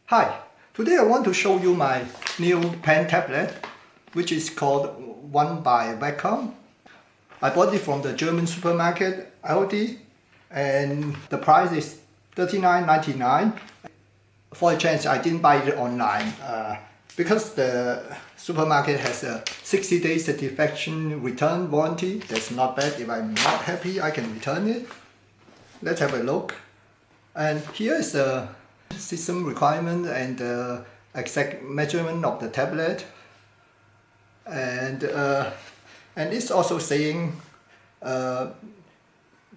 Hi, today I want to show you my new pen tablet, which is called One by Wacom. I bought it from the German supermarket Aldi, and the price is $39.99. For a change, I didn't buy it online because the supermarket has a 60-day satisfaction return warranty. That's not bad. If I'm not happy, I can return it. Let's have a look. And here is the system requirement and the exact measurement of the tablet, and it's also saying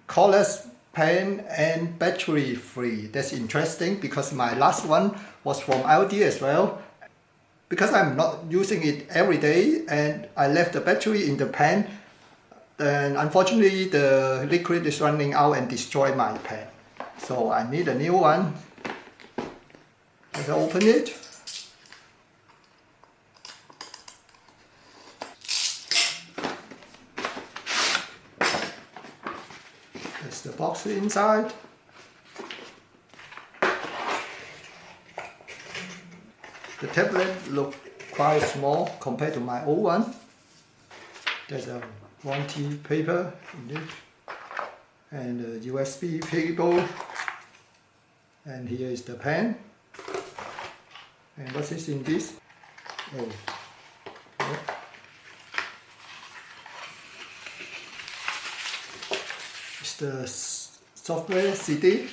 cordless pen and battery free. That's interesting because my last one was from Aldi as well. Because I'm not using it every day and I left the battery in the pen, and unfortunately the liquid is running out and destroyed my pen. So I need a new one. Let's open it. There's the box inside. The tablet looks quite small compared to my old one. There's a warranty paper in it, and a USB cable, and here is the pen. And what is in this? Oh, yeah. It's the software CD.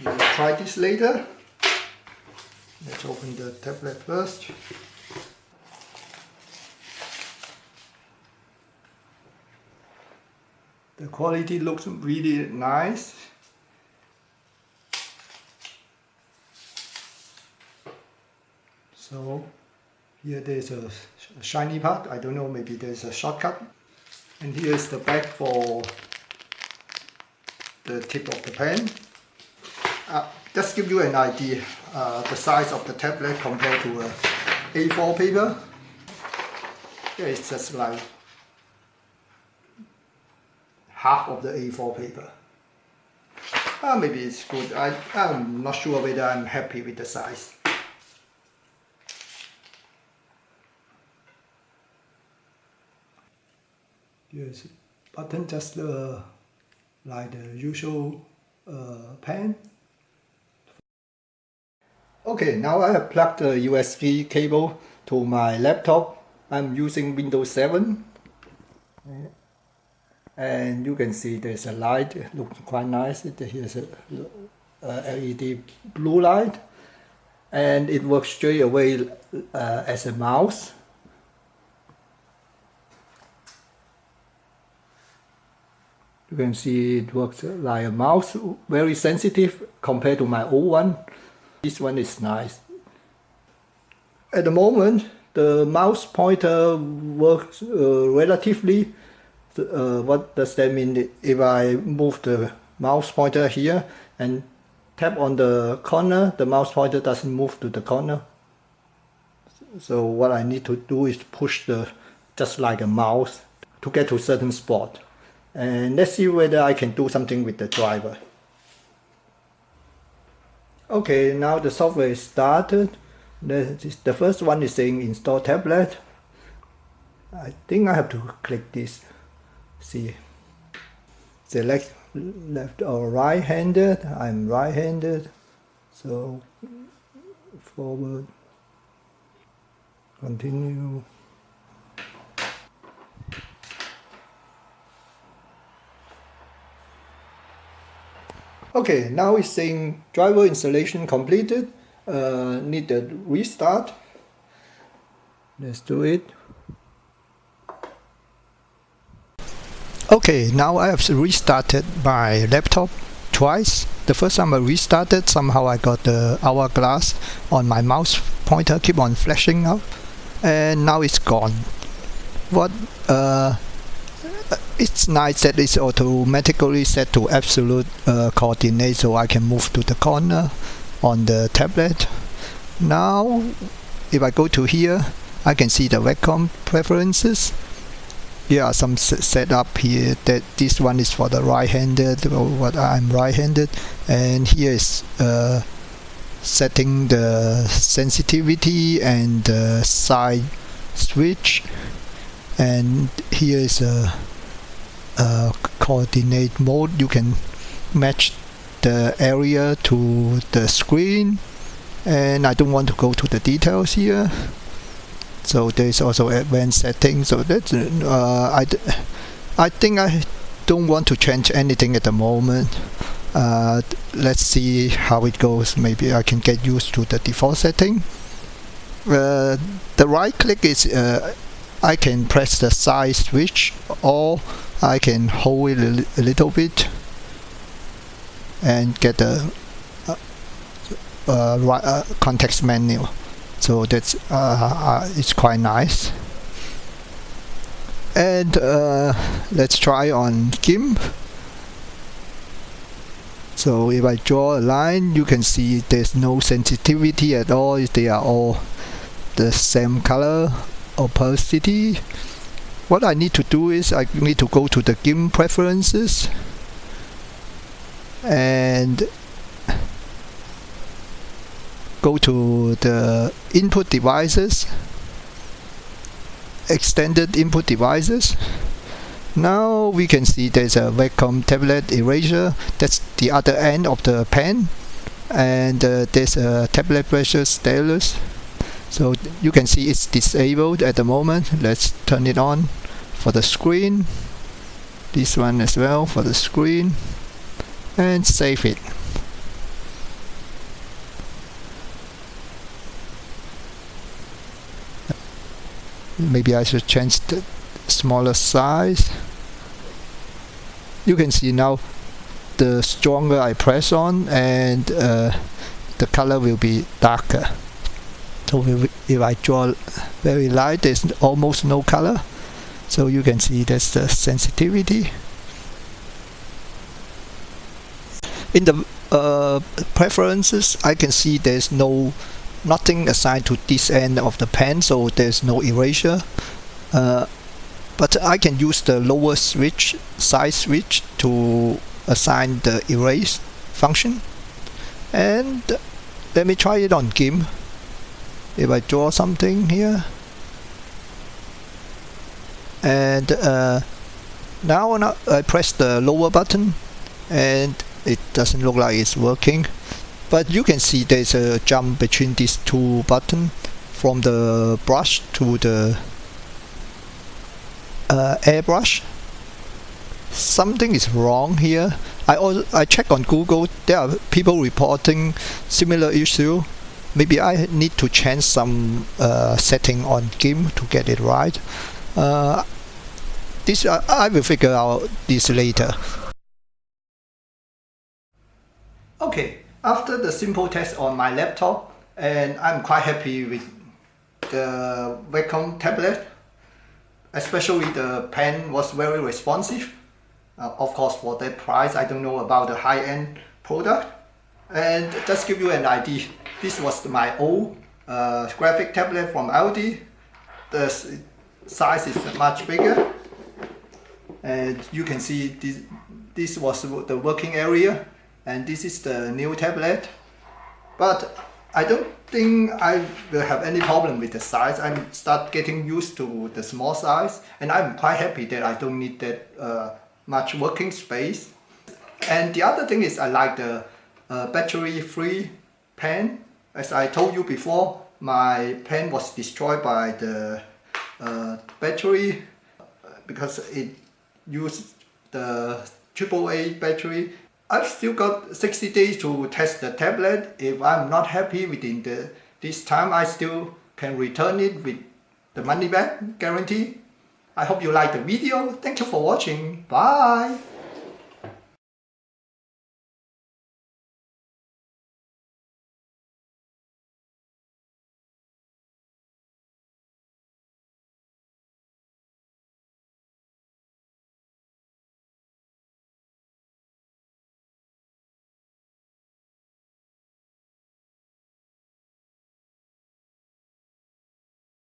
We'll try this later. Let's open the tablet first. The quality looks really nice. So here there's a shiny part. I don't know, maybe there's a shortcut. And here's the back for the tip of the pen. Just give you an idea the size of the tablet compared to a A4 paper. Yeah, it's just like half of the A4 paper. Maybe it's good. I'm not sure whether I'm happy with the size. Here's a button, just like the usual pen. Okay, now I have plugged the USB cable to my laptop. I'm using Windows 7. And you can see there's a light. It looks quite nice. Here's a LED blue light. And it works straight away as a mouse. You can see it works like a mouse, very sensitive compared to my old one. This one is nice. At the moment, the mouse pointer works relatively. What does that mean? If I move the mouse pointer here and tap on the corner, the mouse pointer doesn't move to the corner. So what I need to do is push just like a mouse to get to a certain spot. And let's see whether I can do something with the driver. Okay, now the software is started. The first one is saying install tablet. I think I have to click this. See, select left or right-handed. I'm right-handed, so forward, continue. Okay, now it's saying driver installation completed. Need a restart. Let's do it. Okay, now I have restarted my laptop twice. The first time I restarted, somehow I got the hourglass on my mouse pointer keep on flashing up, and now it's gone. It's nice that it's automatically set to absolute coordinate, so I can move to the corner on the tablet. Now if I go to here, I can see the Wacom Preferences. Here are some setup here. That this one is for the right-handed, what I'm right-handed, and here is setting the sensitivity and the side switch, and here is a coordinate mode. You can match the area to the screen, and I don't want to go to the details here. So there's also advanced settings. So that's I think I don't want to change anything at the moment. Let's see how it goes. Maybe I can get used to the default setting. The right click is I can press the side switch, or I can hold it a little bit and get the context menu. So that's it's quite nice. And let's try on GIMP. So if I draw a line, you can see there's no sensitivity at all. They are all the same color, opacity. What I need to do is I need to go to the GIMP Preferences and go to the input devices, extended input devices. Now we can see there's a Wacom tablet eraser. That's the other end of the pen, and there's a tablet pressure stylus. So you can see it's disabled at the moment. Let's turn it on for the screen. This one as well for the screen, and save it. Maybe I should change the smaller size. You can see now the stronger I press on, and the color will be darker. So if I draw very light, there's almost no color. So you can see that's the sensitivity. In the preferences, I can see there's nothing assigned to this end of the pen, so there's no erasure. But I can use the lower switch, side switch, to assign the erase function. And let me try it on GIMP. If I draw something here, and now I press the lower button, and it doesn't look like it's working. But you can see there's a jump between these two buttons, from the brush to the airbrush. Something is wrong here. I checked on Google. There are people reporting similar issue. Maybe I need to change some setting on GIMP to get it right. This I will figure out this later. Okay, after the simple test on my laptop, and I'm quite happy with the Wacom tablet. Especially the pen was very responsive. Of course, for that price, I don't know about the high-end product. And just give you an idea, this was my old graphic tablet from Audi. The size is much bigger, and you can see this was the working area, and this is the new tablet. But I don't think I will have any problem with the size. I'm start getting used to the small size, and I'm quite happy that I don't need that much working space. And the other thing is I like the battery-free pen. As I told you before, my pen was destroyed by the battery because it used the AAA battery. I've still got 60 days to test the tablet. If I'm not happy within this time, I still can return it with the money back guarantee. I hope you like the video. Thank you for watching. Bye.